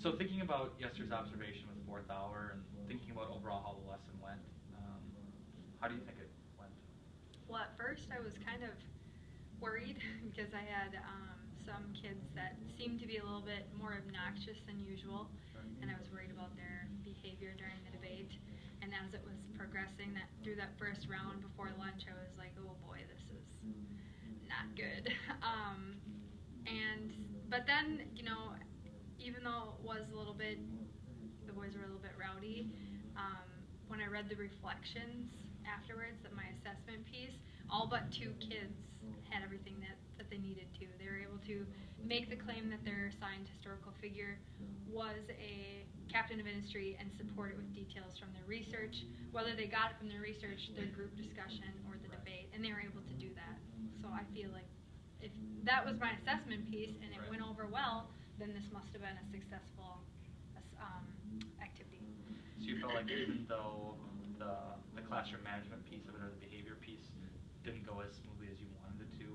So thinking about yesterday's observation with fourth hour and thinking about overall how the lesson went, how do you think it went? Well, at first I was kind of worried because I had some kids that seemed to be a little bit more obnoxious than usual, and I was worried about their behavior during the debate. And as it was progressing that through that first round before lunch, I was like, oh boy, this is not good. And but then, even though it was a little bit, the boys were a little bit rowdy. When I read the reflections afterwards, that my assessment piece, all but two kids had everything that they needed to. They were able to make the claim that their assigned historical figure was a captain of industry and support it with details from their research, whether they got it from their research, their group discussion, or the debate, and they were able to do that. So I feel like if that was my assessment piece and it went over well, then this must have been a successful activity. So you felt like even though the classroom management piece of it or the behavior piece didn't go as smoothly as you wanted it to,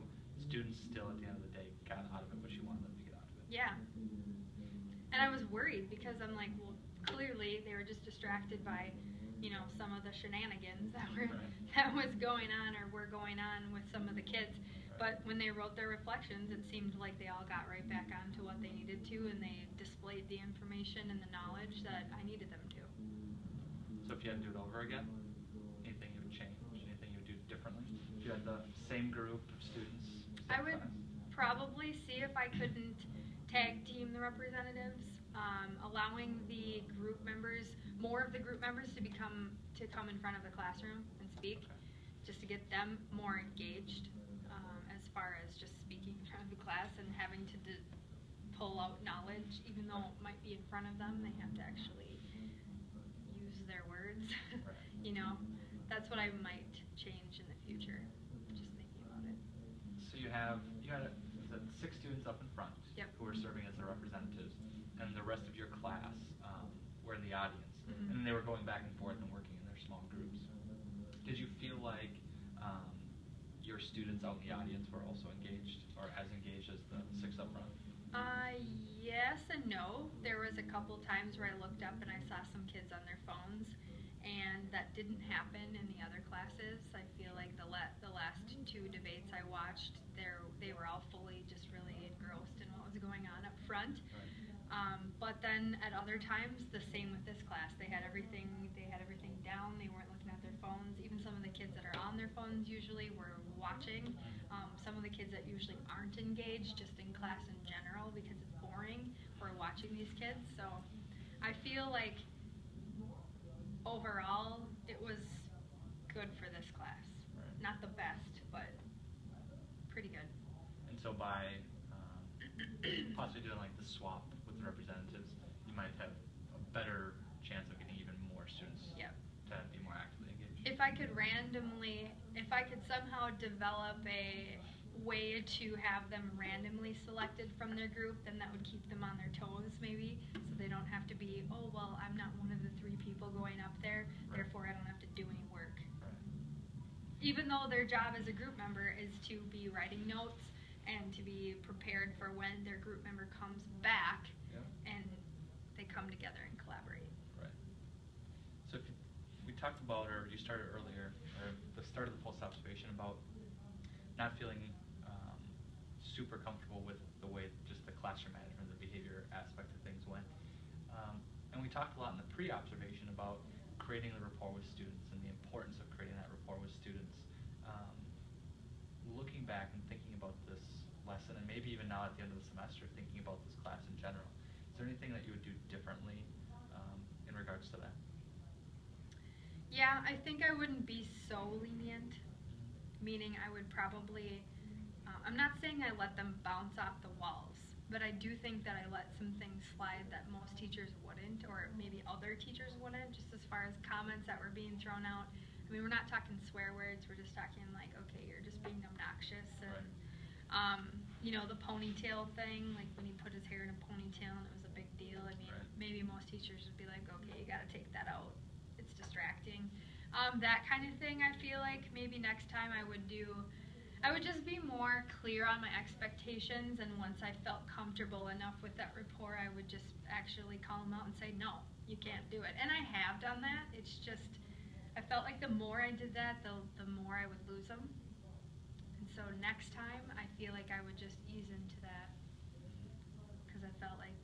students still at the end of the day got out of it what you wanted them to get out of it. Yeah. And I was worried because I'm like, well, clearly they were just distracted by, some of the shenanigans that was going on or were going on with some of the kids. But when they wrote their reflections, it seemed like they all got right back onto what they needed to, and they displayed the information and the knowledge that I needed them to. So if you had to do it over again, anything you would change, anything you would do differently? If you had the same group of students? I would probably see if I couldn't tag team the representatives, allowing the group members, more of the group members to come in front of the classroom and speak, just to get them more engaged as far as just speaking in front of the class and having to pull out knowledge, even though it might be in front of them, they have to actually use their words. That's what I might change in the future, just thinking about it. So you had 6 students up in front who were serving as their representatives, and the rest of your class were in the audience, and they were going back and forth and working in their small groups. Did you feel like your students out in the audience were also engaged, or as engaged as the 6 up front? Yes and no. There was a couple times where I looked up and I saw some kids on their phones, and that didn't happen in the other classes. I feel like the last 2 debates I watched, they were all fully just really engrossed in what was going on up front. But then at other times, the same with this class. They had everything down. They weren't looking at their phones. Even some of the kids that are on their phones usually were watching. Some of the kids that usually aren't engaged, just in class in general, because it's boring, were watching these kids. So I feel like overall it was good for this class. Not the best, but pretty good. And so by possibly doing like the swap with the representatives, you might have a better chance of getting even more students to be more actively engaged. If I could somehow develop a way to have them randomly selected from their group, then that would keep them on their toes maybe, so they don't have to be, oh, well, I'm not one of the 3 people going up there, therefore I don't have to do any work. Even though their job as a group member is to be writing notes and to be prepared for when their group member comes back and they come together and collaborate. Right. So we talked about, or you started earlier, or the start of the post observation, about not feeling super comfortable with the way just the classroom management, the behavior aspect of things went. And we talked a lot in the pre-observation about creating the rapport with students and the importance of creating that rapport with students. Looking back and thinking about this lesson, and maybe even now at the end of the semester, thinking about this class in general, is there anything that you would do differently in regards to that? Yeah, I think I wouldn't be so lenient, meaning I would probably, I'm not saying I let them bounce off the walls, but I do think that I let some things slide that most teachers wouldn't, or maybe other teachers wouldn't, just as far as comments that were being thrown out. I mean, we're not talking swear words, we're just talking like, okay, you're just being obnoxious. And, the ponytail thing, like when he put his hair in a ponytail and it was a big deal. I mean, maybe most teachers would be like, okay, you gotta take that out. It's distracting. That kind of thing, I feel like maybe next time I would do I would just be more clear on my expectations, and once I felt comfortable enough with that rapport, I would just actually call them out and say, no, you can't do it. And I have done that. It's just, I felt like the more I did that, the more I would lose them. And so next time, I feel like I would just ease into that, because I felt like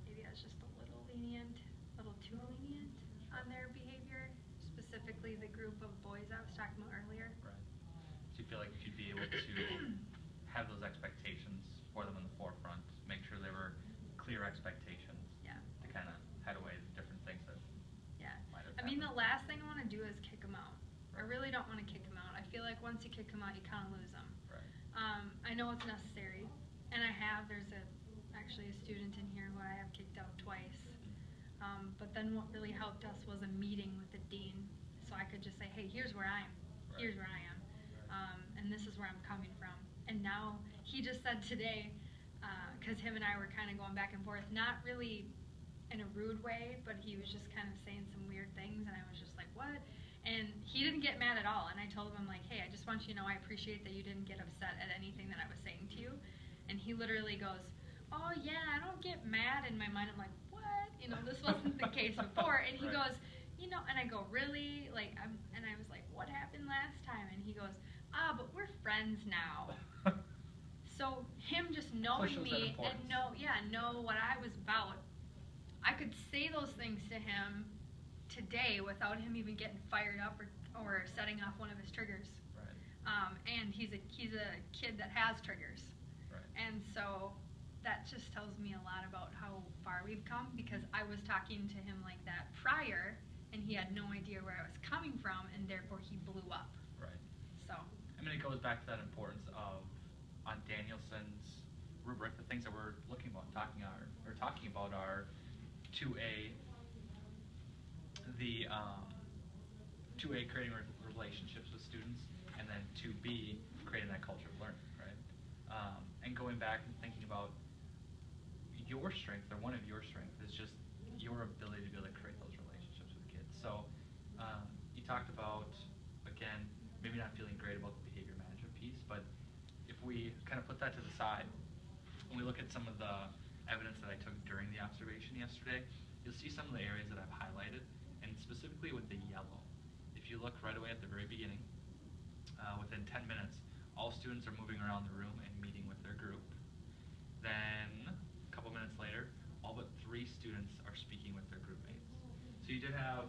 maybe I was just a little lenient, a little too lenient on their behavior, specifically the group of boys I was talking about earlier. Right. Do you feel like you'd be able to have those expectations for them in the forefront, make sure there were clear expectations Yeah. to kind of head away the different things that Yeah. might have I mean, the happened? last thing I want to do is kick them out. I really don't want to kick them out. I feel like once you kick them out, you kind of lose them. Right. I know it's necessary, and I have. There's actually a student in here who I have kicked out twice. But then what really helped us was a meeting with the dean, so I could just say, hey, here's where I am. Right. Here's where I am. And this is where I'm coming from. And now he just said today, because him and I were kind of going back and forth, not really in a rude way, but he was just kind of saying some weird things, and I was just like, what? And he didn't get mad at all. And I told him, I'm like, hey, I just want you to know I appreciate that you didn't get upset at anything that I was saying to you. And he literally goes, oh, yeah, I don't get mad. In my mind, I'm like, what? You know, this wasn't the case before. And he Right. goes, you know, and I go, really? Like, and I was like, what happened last time? And he goes, but we're friends now. So him just knowing shows that me and importance. know what I was about, I could say those things to him today without him even getting fired up or setting off one of his triggers. Right. And he's a kid that has triggers. Right. And so that just tells me a lot about how far we've come, because I was talking to him like that prior, and he had no idea where I was coming from, and therefore he blew up. Right. So. I mean, it goes back to that importance of, on Danielson's rubric, the things that we're talking about are 2A, the 2A, creating relationships with students, and then 2B, creating that culture of learning, right? And going back and thinking about your strength, or one of your strengths, is just your ability to be able to create those relationships with kids. So you talked about, again, maybe not feeling great about the behavior management piece, but if we kind of put that to the side, when we look at some of the evidence that I took during the observation yesterday, you'll see some of the areas that I've highlighted, and specifically with the yellow. If you look right away at the very beginning, within 10 minutes, all students are moving around the room and meeting with their group. Then, a couple minutes later, all but 3 students are speaking with their group mates. So you did have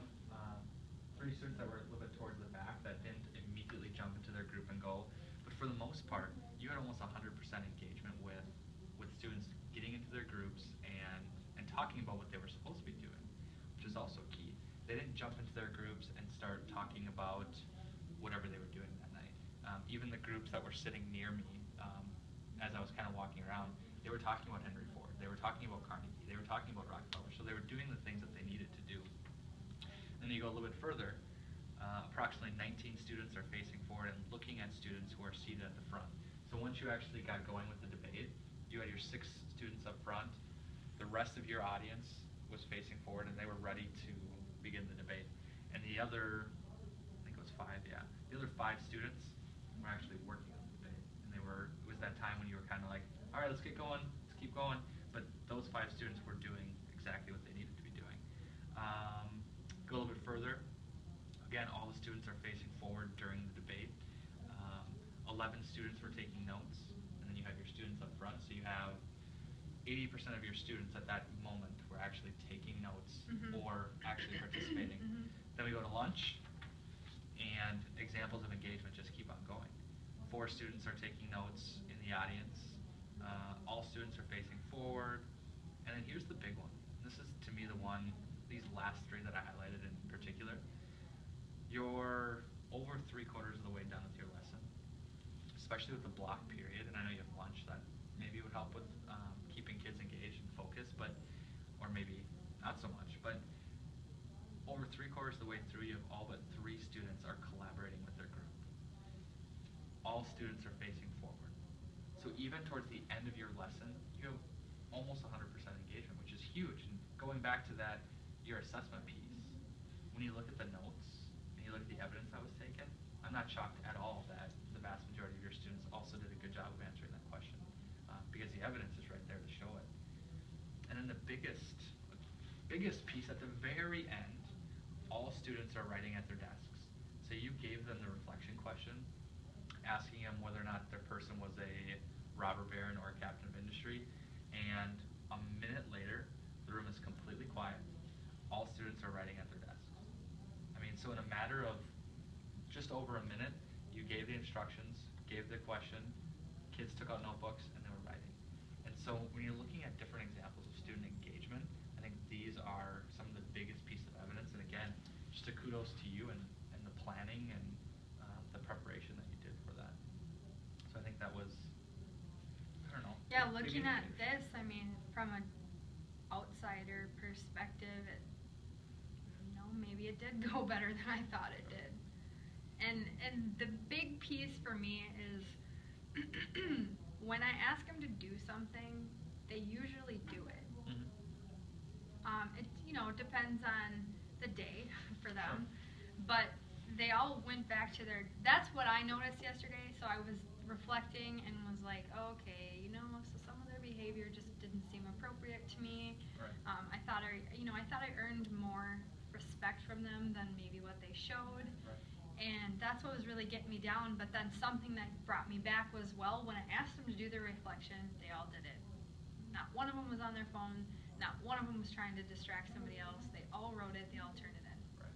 3 students that were a little bit towards the back that didn't immediately jump into their group and go, but for the most part, you had almost 100% engagement with students getting into their groups and talking about what they were supposed to be doing, which is also key. They didn't jump into their groups and start talking about whatever they were doing that night. Even the groups that were sitting near me, as I was kind of walking around, they were talking about Henry Ford, they were talking about Carnegie, they were talking about Rockefeller, so they were doing the things that they needed to do. And then you go a little bit further, approximately 19 students are facing forward and looking at students who are seated at the front. So once you actually got going with the debate, you had your 6 students up front, the rest of your audience was facing forward, and they were ready to begin the debate. And the other, I think it was 5, yeah, the other 5 students were actually working on the debate. And it was that time when you were kind of like, all right, let's get going, let's keep going. But those 5 students were doing exactly what they needed to be doing. Go a little bit further. Again, all the students are facing forward during the debate. 11 students were taking notes, and then you have your students up front. So you have 80% of your students at that moment were actually taking notes or actually participating. Then we go to lunch, and examples of engagement just keep on going. 4 students are taking notes in the audience. All students are facing forward. And then here's the big one. This is, to me, the one, these last 3 that I highlighted in particular. You're over 3/4 of the way done with your lesson, especially with the block period. And I know you have lunch that maybe would help with keeping kids engaged and focused, or maybe not so much. But over 3/4 of the way through, you have all but 3 students are collaborating with their group. All students are facing forward. So even towards the end of your lesson, you have almost 100% engagement, which is huge. And going back to that, your assessment piece, when you look at the notes and you look at the evidence that was taken, I'm not shocked at all that the the vast majority of your students also did a good job of answering that question, because the evidence is right there to show it. And then the biggest piece at the very end, all students are writing at their desks. So you gave them the reflection question, asking them whether or not their person was a robber baron or a captain of industry, and a minute later, the room is completely quiet. All students are writing at their desks. I mean, so in a matter of just over a minute, you gave the instructions, gave the question, kids took out notebooks, and they were writing. And so when you're looking at different examples of student engagement, I think these are some of the biggest pieces of evidence. And again, just a kudos to you and the planning and the preparation that you did for that. So I think that was, I don't know. Yeah, looking at this, I mean, from an outsider perspective, maybe it did go better than I thought it did. And the big piece for me is when I ask them to do something, they usually do it. Mm-hmm. It depends on the day for them, sure. But they all went back to that's what I noticed yesterday. So I was reflecting and was like, oh, okay, so some of their behavior just didn't seem appropriate to me. Right. I thought I earned more respect from them than maybe what they showed. Right. And that's what was really getting me down. But then something that brought me back was, well, when I asked them to do their reflection, they all did it. Not one of them was on their phone. Not one of them was trying to distract somebody else. They all wrote it. They all turned it in. Right.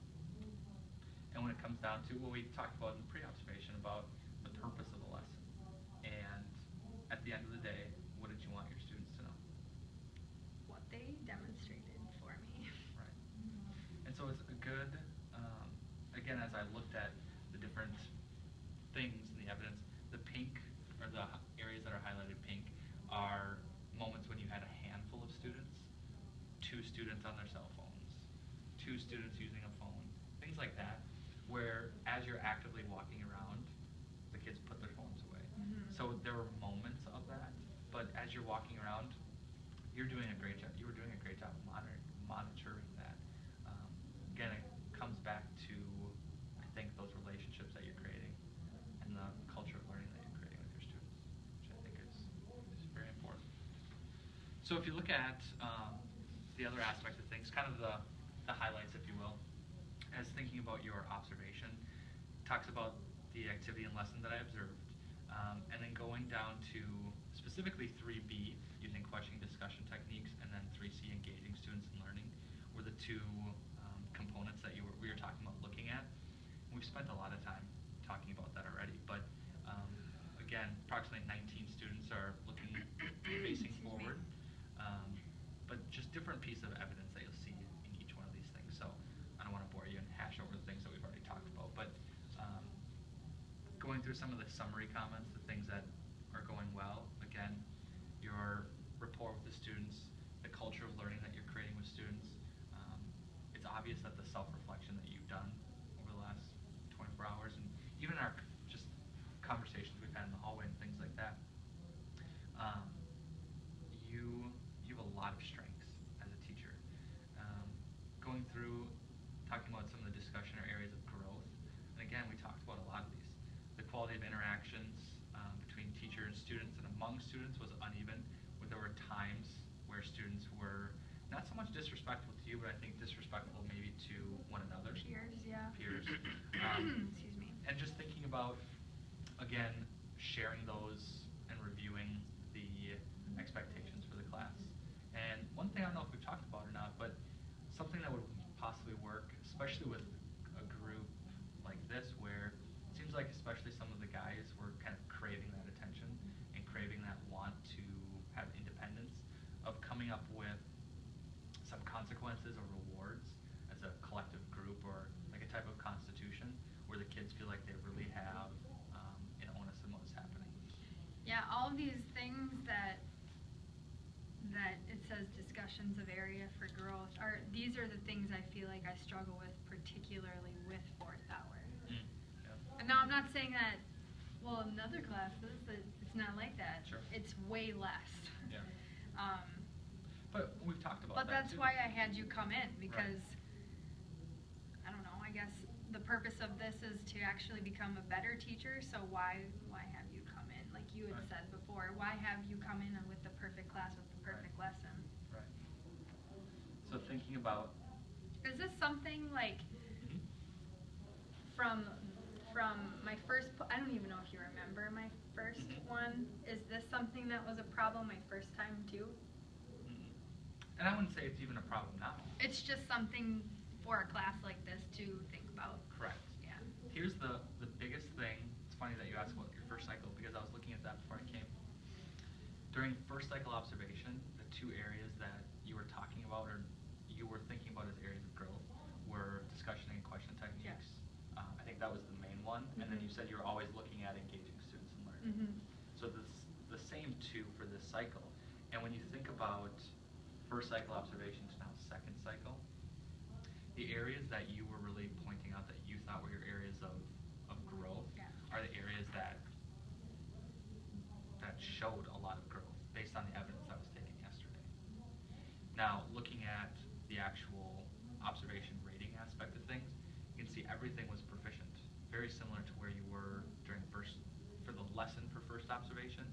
And when it comes down to what we talked about in the pre-observation about the purpose of the lesson, and at the end of the day, what did you want your students to know? What they demonstrated for me. Right. And so it's a good, again, as I looked at the different things in the evidence, the pink, or the areas that are highlighted pink, are moments when you had a handful of students, 2 students on their cell phones, 2 students using a phone, things like that, where as you're actively walking around, the kids put their phones away. Mm-hmm. So there were moments of that, but as you're walking around, you're doing a great job. You were doing a great job of monitoring that. Again, it comes back to, I think, those relationships that you're creating and the culture of learning that you're creating with your students, which I think is very important. So if you look at the other aspects of things, kind of the highlights, if you will, as thinking about your observation, talks about the activity and lesson that I observed, and then going down to specifically 3B, using questioning discussion techniques, and then 3C, engaging students in learning, were the 2 components that we were talking about looking at. We've spent a lot of time talking about that already, but again, approximately 19 students are looking, facing forward, but just different pieces of evidence that you'll see in each one of these things. So I don't want to bore you and hash over the things that we've already talked about, but going through some of the summary comments, the things that are going well, again, your rapport with the students, the culture of learning that you're creating with students. It's obvious that the self-reflection that you've done over the last 24 hours, and even our just conversations we've had in the hallway and things like that, you have a lot of strengths as a teacher. Going through, talking about some of the discussion or areas of growth, and again, we talked about a lot of these. The quality of interactions between teacher and students and among students was uneven, where there were times where students were not so much disrespectful to you, but I think disrespectful maybe to one another. Peers, yeah. Peers. Excuse me. And just thinking about, again, sharing those and reviewing the expectations for the class. And one thing I don't know if we've talked about or not, but something that would possibly work, especially with a group like this, where it seems like especially some of the guys were kind of craving that attention and craving that want to have independence, of coming up with some consequences or rewards as a collective group, or like a type of constitution where the kids feel like they really have an onus in what's happening. Yeah, all of these things that it says discussions of area for growth these are the things I feel like I struggle with, particularly with 4th hour. Mm, yeah. And now I'm not saying that, well, in other classes it's not like that. Sure. It's way less. Yeah. But we've talked about that. But that's too. why I had you come in, because right. I don't know, I guess the purpose of this is to actually become a better teacher, so why have you come in? Like you had Right. said before, why have you come in with the perfect class, with the perfect lesson? Right. So thinking about. Is this something like Mhm. from my first, I don't even know if you remember my first Mhm. one. Is this something that was a problem my first time too? Mhm. And I wouldn't say it's even a problem now. It's just something for a class like this to think about. Correct. Yeah. Here's the biggest thing. It's funny that you asked about your first cycle because I was looking at that before I came. During first cycle observation, the two areas that you were talking about or you were thinking about as areas of growth were discussion and question techniques. I think that was the main one. And then you said you were always looking at engaging students and learning. Mm-hmm. So the same two for this cycle. And when you think about first cycle observation to now second cycle, the areas that you were really pointing out that you thought were your areas of growth are the areas that showed a lot of growth based on the evidence that was taken yesterday. Now, looking at the actual observation rating aspect of things, you can see everything was proficient, very similar to where you were during for the lesson for first observation.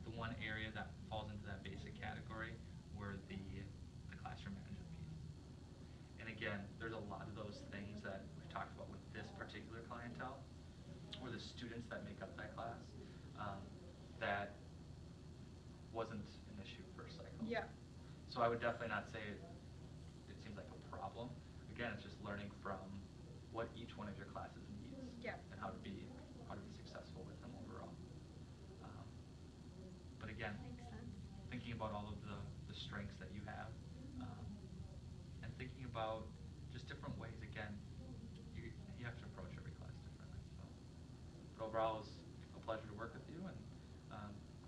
The one area that falls into that basic category were the classroom management piece. And again, there's a lot of those things that we've talked about with this particular clientele, or the students that make up that class, that wasn't an issue first cycle. Yeah. So I would definitely not say it seems like a problem. Again, it's just learning from what each one of your classes needs and how to be successful with them overall. But again, Makes sense. thinking about all of the strengths that you have, and thinking about just different ways. Again, you have to approach every class differently. So, but overall, it was a pleasure to work with you, and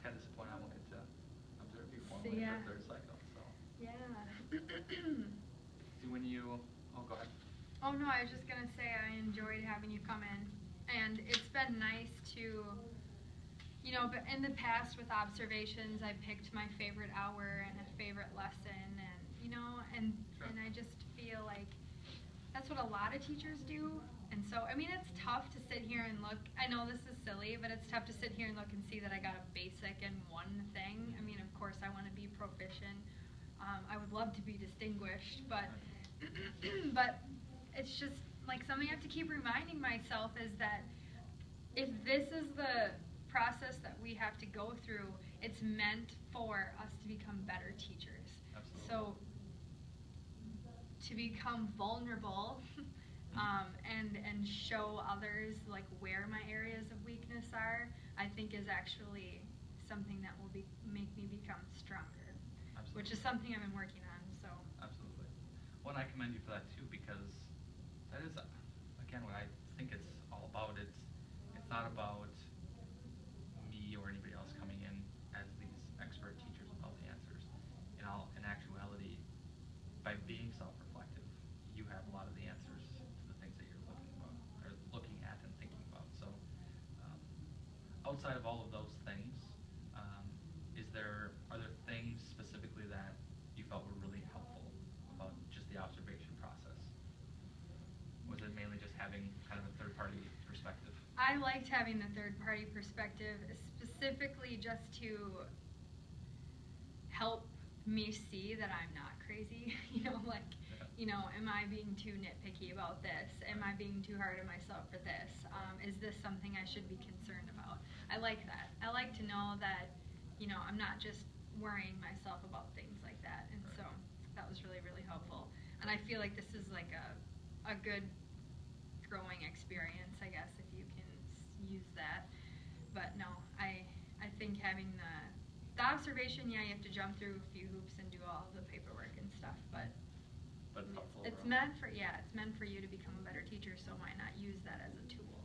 kind of disappointed I won't get to observe you formally for third cycle. So. Yeah. See when you. Oh, go ahead. Oh no, I was just gonna say I enjoyed having you come in, and it's been nice to, but in the past with observations, I picked my favorite hour and a favorite lesson, and and I just feel like that's what a lot of teachers do. And so, I mean, it's tough to sit here and look. I know this is silly, but it's tough to sit here and look and see that I got a basic in one thing. I mean, of course, I want to be proficient. I would love to be distinguished, but it's just like something I have to keep reminding myself is that if this is the process that we have to go through, it's meant for us to become better teachers. Absolutely. So to become vulnerable and show others like where my areas of weakness are, I think is actually something that will make me become stronger. Absolutely. Which is something I've been working on. So. Absolutely. Well, and I commend you for that too, because that is, again, what I think it's all about. It's not about me or anybody else coming in as these expert teachers with all the answers. In actuality, by being self-reflective, you have a lot of the answers to the things that you're looking at and thinking about. So, outside of all of those things, are there things specifically that you felt were really helpful about just the observation process? Was it mainly just having kind of a third-party perspective? I liked having the third-party perspective, specifically just to help me see that I'm not crazy. Am I being too nitpicky about this? Am I being too hard on myself for this? Is this something I should be concerned about? I like that. I like to know that, I'm not just worrying myself about things like that. And so that was really, really helpful. And I feel like this is like a good growing experience, I guess, if you can use that. But no, I think having the observation, you have to jump through a few hoops and do all the paperwork and stuff, but it's helpful. it's meant for you to become a better teacher, so why not use that as a tool?